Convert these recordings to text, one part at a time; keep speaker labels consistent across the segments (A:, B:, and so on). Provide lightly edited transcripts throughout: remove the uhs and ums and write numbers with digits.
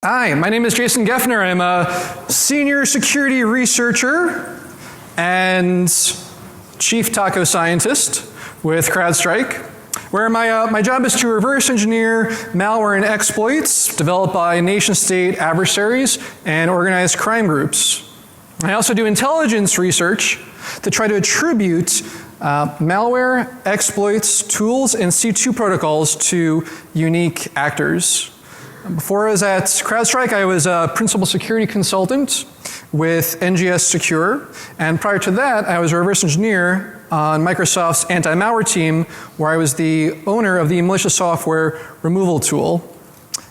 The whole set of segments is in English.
A: Hi, my name is Jason Geffner. I'm a senior security researcher and chief taco scientist with CrowdStrike, where my job is to reverse engineer malware and exploits developed by nation-state adversaries and organized crime groups. I also do intelligence research to try to attribute malware, exploits, tools, and C2 protocols to unique actors. Before I was at CrowdStrike, I was a principal security consultant with NGS Secure, and prior to that, I was a reverse engineer on Microsoft's anti-malware team, where I was the owner of the malicious software removal tool.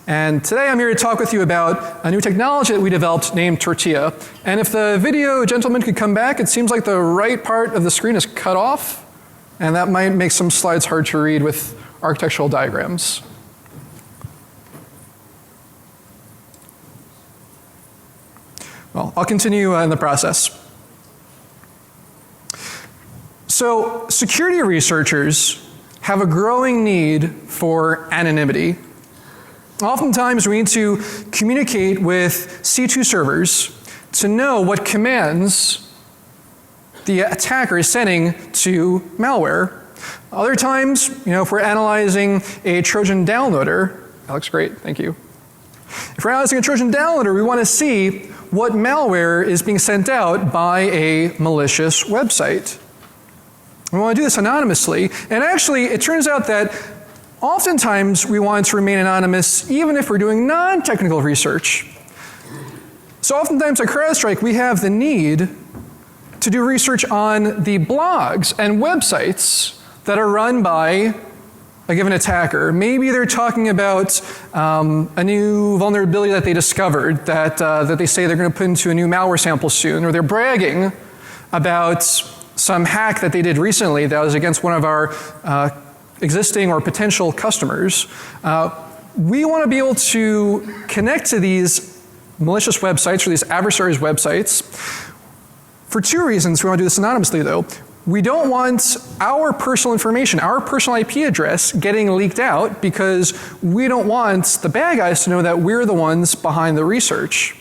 A: And today I'm here to talk with you about a new technology that we developed named Tortilla. And if the video gentleman could come back, it seems like the right part of the screen is cut off, and that might make some slides hard to read with architectural diagrams. Well, I'll continue in the process. So, security researchers have a growing need for anonymity. Oftentimes we need to communicate with C2 servers to know what commands the attacker is sending to malware. Other times, if we're analyzing a Trojan downloader, that looks great, thank you. If we're analyzing a Trojan downloader, we want to see what malware is being sent out by a malicious website. We want to do this anonymously, and actually it turns out that oftentimes we want to remain anonymous even if we're doing non-technical research. So oftentimes at CrowdStrike we have the need to do research on the blogs and websites that are run by a given attacker. Maybe they're talking about a new vulnerability that they discovered that they say they're going to put into a new malware sample soon, or they're bragging about some hack that they did recently that was against one of our existing or potential customers. We want to be able to connect to these malicious websites or these adversaries' websites for two reasons. We want to do this anonymously though. We don't want our personal information, our personal IP address getting leaked out because we don't want the bad guys to know that we're the ones behind the research.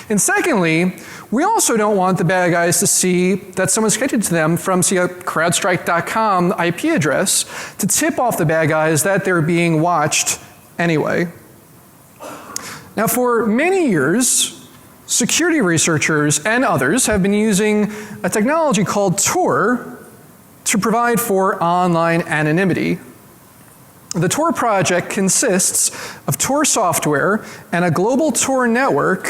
A: And secondly, we also don't want the bad guys to see that someone's connected to them from, say, a crowdstrike.com IP address to tip off the bad guys that they're being watched anyway. Now, for many years, security researchers and others have been using a technology called TOR to provide for online anonymity. The TOR project consists of TOR software and a global TOR network,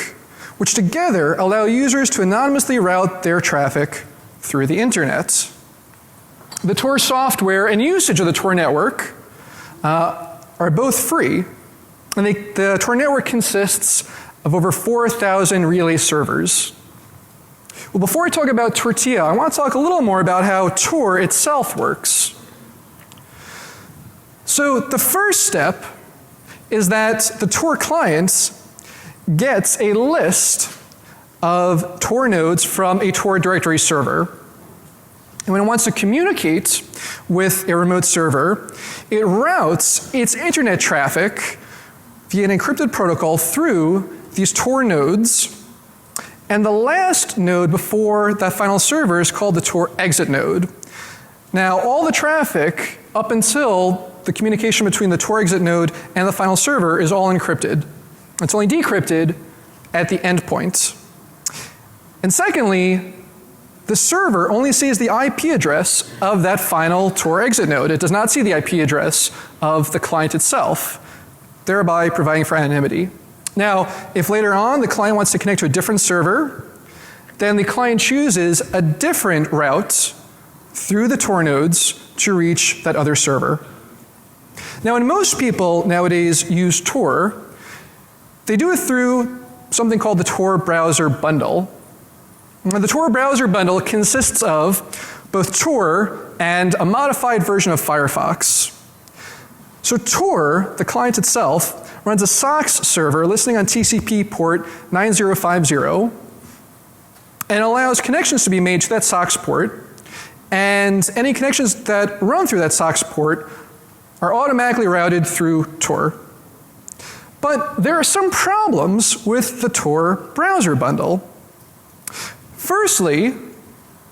A: which together allow users to anonymously route their traffic through the internet. The TOR software and usage of the TOR network are both free, and the TOR network consists of over 4,000 relay servers. Well, before I talk about Tortilla, I want to talk a little more about how TOR itself works. So the first step is that the TOR client gets a list of TOR nodes from a TOR directory server. And when it wants to communicate with a remote server, it routes its internet traffic via an encrypted protocol through these TOR nodes, and the last node before that final server is called the TOR exit node. Now, all the traffic up until the communication between the TOR exit node and the final server is all encrypted. It's only decrypted at the endpoint. And secondly, the server only sees the IP address of that final TOR exit node. It does not see the IP address of the client itself, thereby providing for anonymity. Now, if later on the client wants to connect to a different server, then the client chooses a different route through the TOR nodes to reach that other server. Now, when most people nowadays use TOR, they do it through something called the TOR browser bundle. Now, the TOR browser bundle consists of both TOR and a modified version of Firefox. So TOR, the client itself, runs a SOCKS server listening on TCP port 9050 and allows connections to be made to that SOCKS port, and any connections that run through that SOCKS port are automatically routed through TOR. But there are some problems with the TOR browser bundle. Firstly,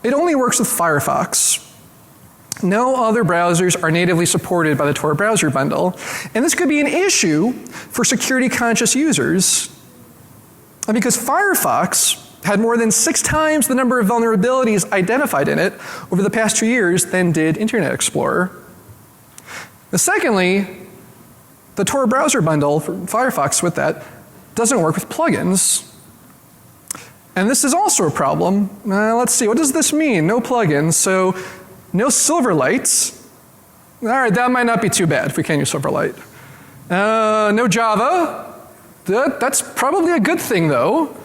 A: it only works with Firefox. No other browsers are natively supported by the TOR browser bundle, and this could be an issue for security-conscious users. And because Firefox had more than 6 times the number of vulnerabilities identified in it over the past 2 years than did Internet Explorer. Secondly, the TOR browser bundle for Firefox with that doesn't work with plugins. And this is also a problem. Let's see, what does this mean? No plugins, so no Silverlight. All right, that might not be too bad if we can't use Silverlight. No Java. That's probably a good thing though.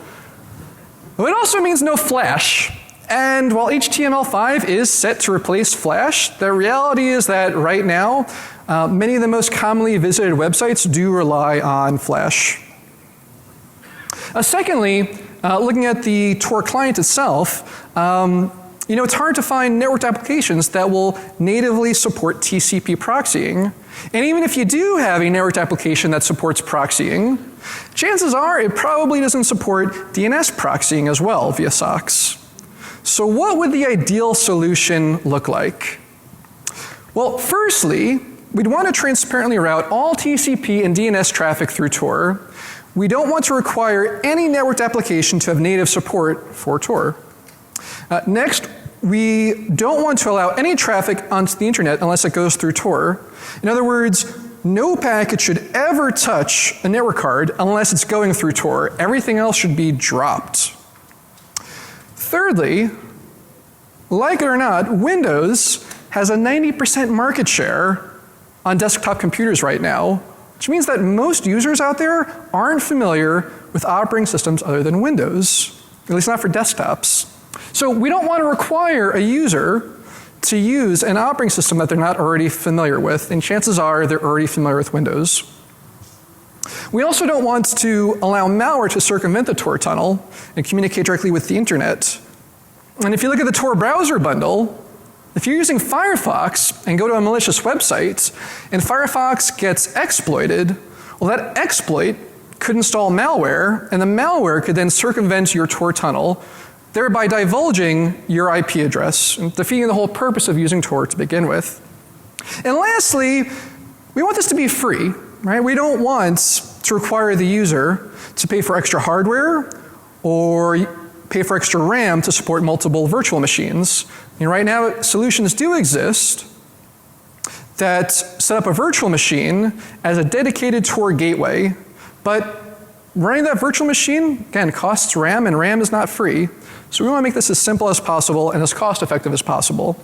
A: It also means no Flash. And while HTML5 is set to replace Flash, the reality is that right now, many of the most commonly visited websites do rely on Flash. Secondly, looking at the TOR client itself, it's hard to find networked applications that will natively support TCP proxying. And even if you do have a networked application that supports proxying, chances are it probably doesn't support DNS proxying as well via SOCKS. So what would the ideal solution look like? Well, firstly, we'd want to transparently route all TCP and DNS traffic through TOR. We don't want to require any networked application to have native support for TOR. Next, we don't want to allow any traffic onto the internet unless it goes through TOR. In other words, no packet should ever touch a network card unless it's going through TOR. Everything else should be dropped. Thirdly, like it or not, Windows has a 90% market share on desktop computers right now, which means that most users out there aren't familiar with operating systems other than Windows, at least not for desktops. So we don't want to require a user to use an operating system that they're not already familiar with, and chances are they're already familiar with Windows. We also don't want to allow malware to circumvent the TOR tunnel and communicate directly with the internet. And if you look at the TOR browser bundle, if you're using Firefox and go to a malicious website and Firefox gets exploited, well, that exploit could install malware, and the malware could then circumvent your TOR tunnel, thereby divulging your IP address and defeating the whole purpose of using TOR to begin with. And lastly, we want this to be free, right? We don't want to require the user to pay for extra hardware or pay for extra RAM to support multiple virtual machines. And right now, solutions do exist that set up a virtual machine as a dedicated TOR gateway, but running that virtual machine, again, costs RAM, and RAM is not free. So we want to make this as simple as possible and as cost-effective as possible.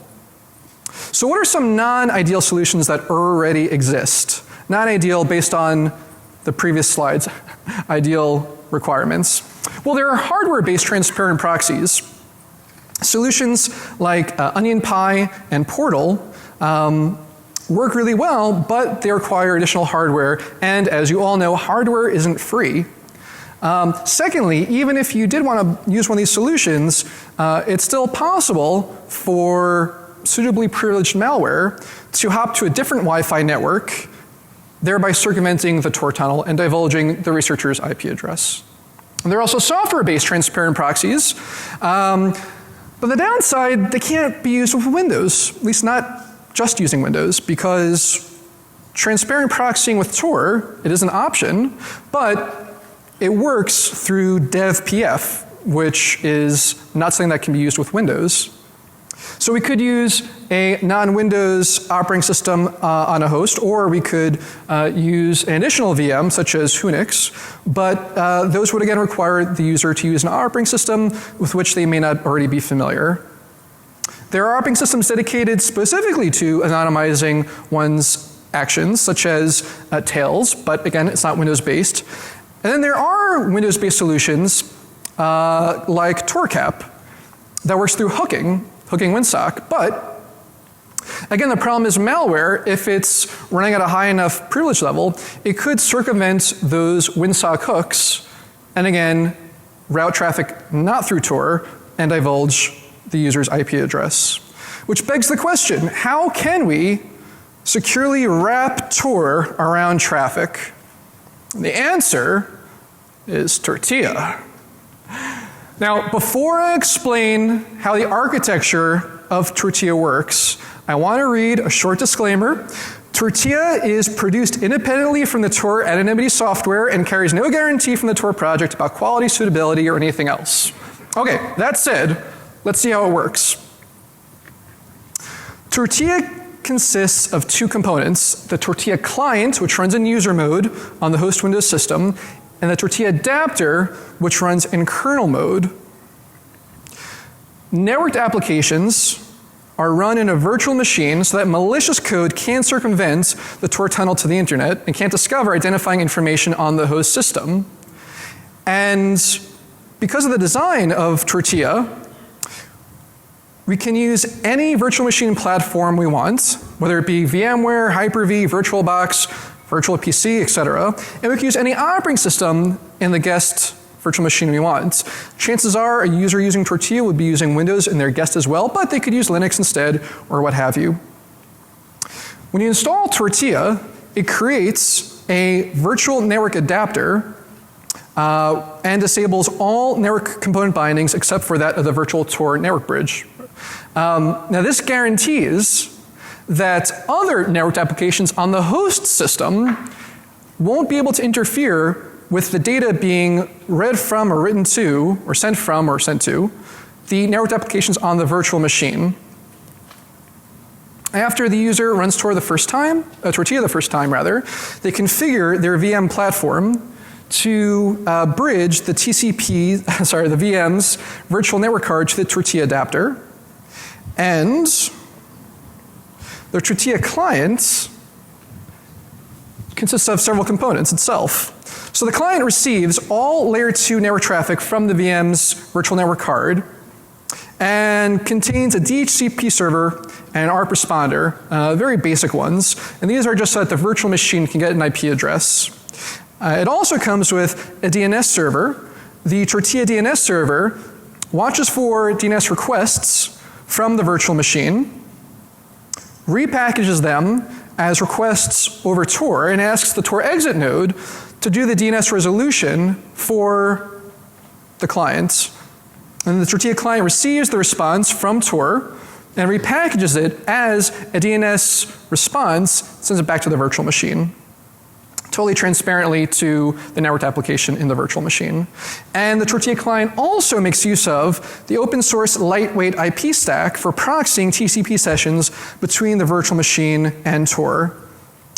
A: So what are some non-ideal solutions that already exist? Non-ideal based on the previous slides, ideal requirements. Well, there are hardware-based transparent proxies. Solutions like OnionPy and Portal work really well, but they require additional hardware, and as you all know, hardware isn't free. Secondly, even if you did want to use one of these solutions, it's still possible for suitably privileged malware to hop to a different Wi-Fi network, thereby circumventing the TOR tunnel and divulging the researcher's IP address. And there are also software-based transparent proxies, but the downside, they can't be used with Windows, at least not just using Windows, because transparent proxying with TOR, it is an option, but it works through devpf, which is not something that can be used with Windows. So we could use a non-Windows operating system on a host, or we could use an additional VM such as Unix, but those would again require the user to use an operating system with which they may not already be familiar. There are operating systems dedicated specifically to anonymizing one's actions, such as Tails, but again, it's not Windows-based. And then there are Windows-based solutions like TORCAP that works through hooking WinSock, but again, the problem is malware, if it's running at a high enough privilege level, it could circumvent those WinSock hooks and again, route traffic not through TOR and divulge the user's IP address. Which begs the question, how can we securely wrap TOR around traffic? The answer is tortilla. Now, before I explain how the architecture of tortilla works, I want to read a short disclaimer. Tortilla is produced independently from the TOR anonymity software and carries no guarantee from the TOR project about quality, suitability, or anything else. Okay, that said, let's see how it works. Tortilla consists of two components, the tortilla client, which runs in user mode on the host Windows system, and the tortilla adapter, which runs in kernel mode. Networked applications are run in a virtual machine so that malicious code can circumvent the TOR tunnel to the internet and can't discover identifying information on the host system. And because of the design of tortilla, we can use any virtual machine platform we want, whether it be VMware, Hyper-V, VirtualBox, Virtual PC, etc. And we can use any operating system in the guest virtual machine we want. Chances are a user using tortilla would be using Windows in their guest as well, but they could use Linux instead or what have you. When you install tortilla, it creates a virtual network adapter and disables all network component bindings except for that of the virtual TOR network bridge. Now this guarantees that other networked applications on the host system won't be able to interfere with the data being read from or written to, or sent from or sent to, the networked applications on the virtual machine. After the user runs tortilla the first time, they configure their VM platform to bridge the the VM's virtual network card to the tortilla adapter. And the tortilla client consists of several components itself. So the client receives all layer 2 network traffic from the VM's virtual network card and contains a DHCP server and an ARP responder, very basic ones. And these are just so that the virtual machine can get an IP address. It also comes with a DNS server. The tortilla DNS server watches for DNS requests from the virtual machine, repackages them as requests over TOR, and asks the TOR exit node to do the DNS resolution for the client. And the tortilla client receives the response from TOR and repackages it as a DNS response, sends it back to the virtual machine, totally transparently to the networked application in the virtual machine. And the tortilla client also makes use of the open source lightweight IP stack for proxying TCP sessions between the virtual machine and TOR.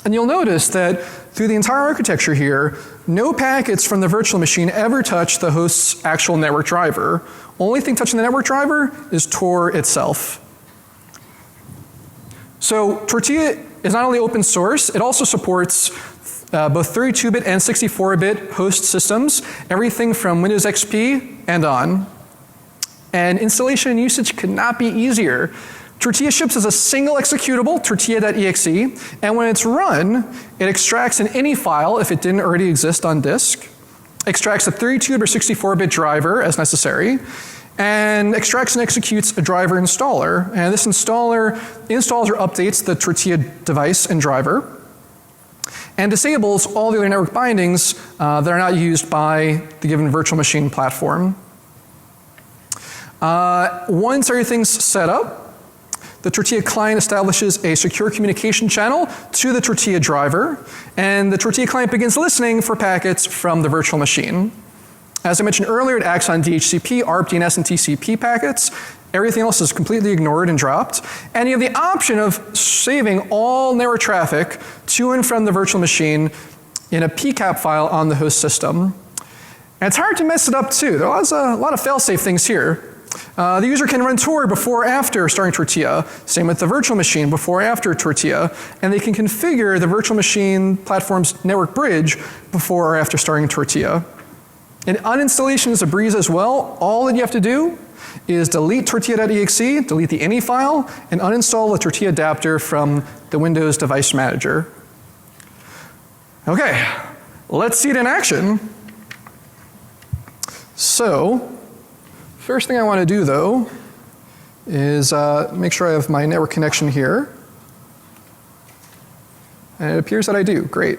A: And you'll notice that through the entire architecture here, no packets from the virtual machine ever touch the host's actual network driver. Only thing touching the network driver is TOR itself. So tortilla is not only open source, it also supports both 32-bit and 64-bit host systems, everything from Windows XP and on. And installation and usage could not be easier. Tortilla ships as a single executable, tortilla.exe, and when it's run, it extracts an ini file if it didn't already exist on disk, extracts a 32-bit or 64-bit driver as necessary, and extracts and executes a driver installer. And this installer installs or updates the tortilla device and driver, and disables all the other network bindings that are not used by the given virtual machine platform. Once everything's set up, the tortilla client establishes a secure communication channel to the tortilla driver, and the tortilla client begins listening for packets from the virtual machine. As I mentioned earlier, it acts on DHCP, ARP, DNS, and TCP packets. Everything else is completely ignored and dropped. And you have the option of saving all network traffic to and from the virtual machine in a PCAP file on the host system. And it's hard to mess it up too. There are a lot of fail-safe things here. The user can run TOR before or after starting tortilla. Same with the virtual machine, before or after tortilla. And they can configure the virtual machine platform's network bridge before or after starting tortilla. And uninstallation is a breeze as well. All that you have to do is delete tortilla.exe, delete the ini file, and uninstall the tortilla adapter from the Windows Device Manager. Okay, let's see it in action. So, first thing I want to do though is make sure I have my network connection here. And it appears that I do. Great.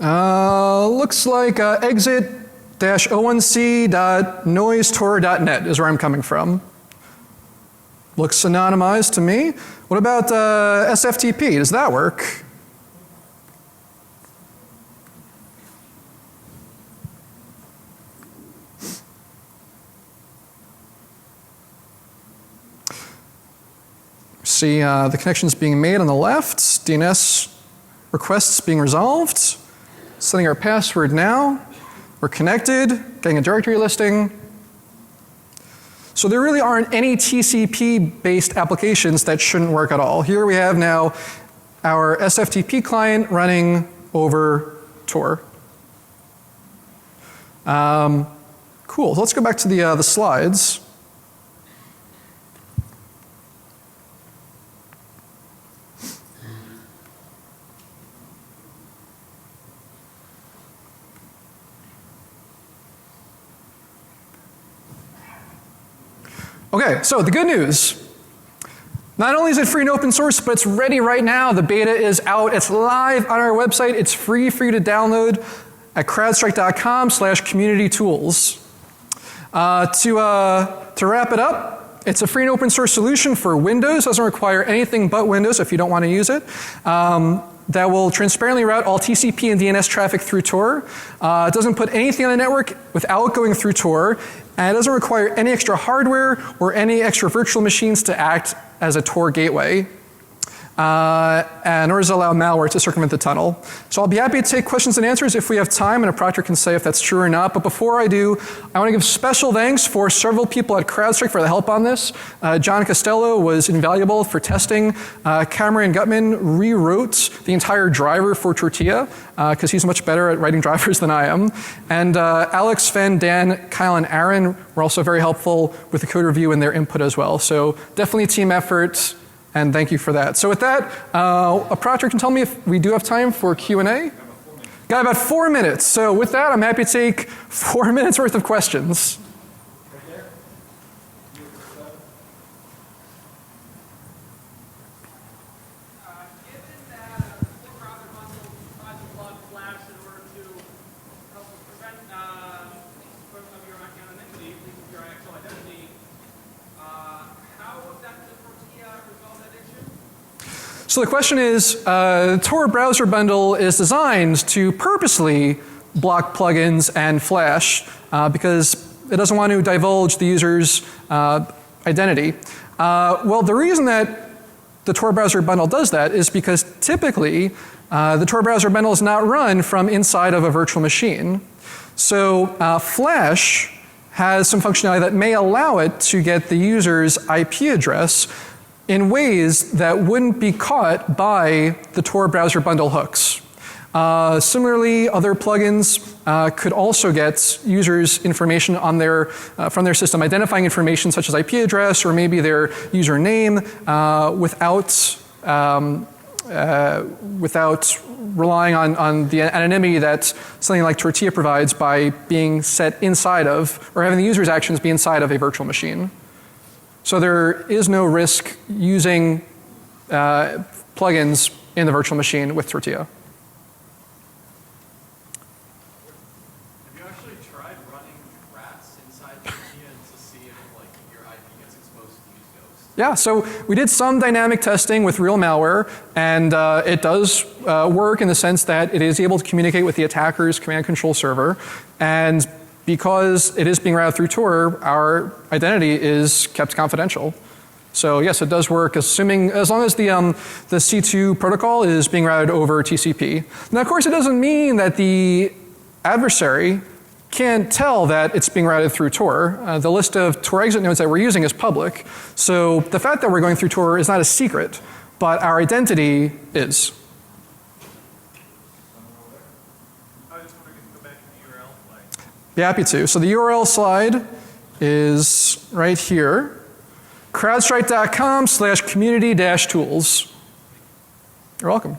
A: Looks like exit-o1c.noisetor.net is where I'm coming from. Looks anonymized to me. What about SFTP? Does that work? See the connections being made on the left, DNS requests being resolved, setting our password now, we're connected, getting a directory listing. So there really aren't any TCP-based applications that shouldn't work at all. Here we have now our SFTP client running over TOR. Cool, so let's go back to the slides. Okay, so the good news. Not only is it free and open source, but it's ready right now. The beta is out. It's live on our website. It's free for you to download at crowdstrike.com/community-tools. To wrap it up, it's a free and open source solution for Windows. Doesn't require anything but Windows if you don't want to use it. That will transparently route all TCP and DNS traffic through TOR. It doesn't put anything on the network without going through TOR. And it doesn't require any extra hardware or any extra virtual machines to act as a TOR gateway. Nor does it allow malware to circumvent the tunnel. So I'll be happy to take questions and answers if we have time, and a proctor can say if that's true or not. But before I do, I want to give special thanks for several people at CrowdStrike for the help on this. John Costello was invaluable for testing. Cameron Gutman rewrote the entire driver for Tortilla because he's much better at writing drivers than I am. And Alex, Sven, Dan, Kyle, and Aaron were also very helpful with the code review and their input as well. So definitely a team effort. And thank you for that. So with that, a proctor can tell me if we do have time for Q&A. Got about 4 minutes. So with that, I'm happy to take 4 minutes worth of questions. So the question is, Tor browser bundle is designed to purposely block plugins and Flash because it doesn't want to divulge the user's identity. Well, the reason that the Tor browser bundle does that is because typically the Tor browser bundle is not run from inside of a virtual machine. So Flash has some functionality that may allow it to get the user's IP address in ways that wouldn't be caught by the Tor browser bundle hooks. Similarly, other plugins could also get users' information on from their system, identifying information such as IP address or maybe their username without relying on the anonymity that something like Tortilla provides by being set inside of, or having the user's actions be inside of a virtual machine. So there is no risk using plugins in the virtual machine with Tortilla.
B: Have you actually tried running rats inside Tortilla to see if your IP gets exposed to these ghosts?
A: Yeah, so we did some dynamic testing with real malware, and it does work in the sense that it is able to communicate with the attacker's command control server, and because it is being routed through Tor, our identity is kept confidential. So yes, it does work, as long as the C2 protocol is being routed over TCP. Now, of course, it doesn't mean that the adversary can't tell that it's being routed through Tor. The list of Tor exit nodes that we're using is public. So the fact that we're going through Tor is not a secret, but our identity is. Be happy to. So the URL slide is right here. crowdstrike.com/community-tools. You're welcome.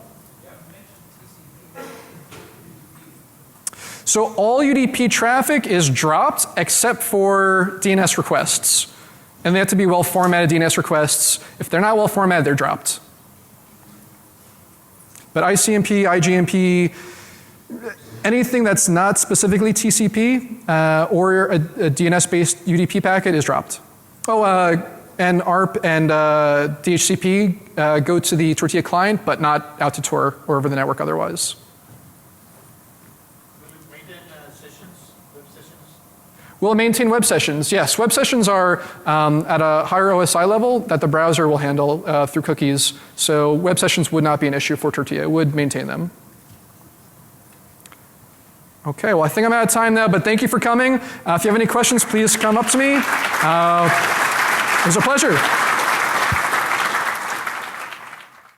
A: So all UDP traffic is dropped except for DNS requests. And they have to be well-formatted DNS requests. If they're not well-formatted, they're dropped. But ICMP, IGMP, Anything that's not specifically TCP or a DNS-based UDP packet is dropped. Oh, and ARP and DHCP go to the Tortilla client, but not out to Tor or over the network otherwise.
C: Will it maintain sessions, web sessions?
A: We'll maintain web sessions. Yes, web sessions are at a higher OSI level that the browser will handle through cookies. So web sessions would not be an issue for Tortilla. It would maintain them. Okay, well, I think I'm out of time now, but thank you for coming. If you have any questions, please come up to me. It was a pleasure.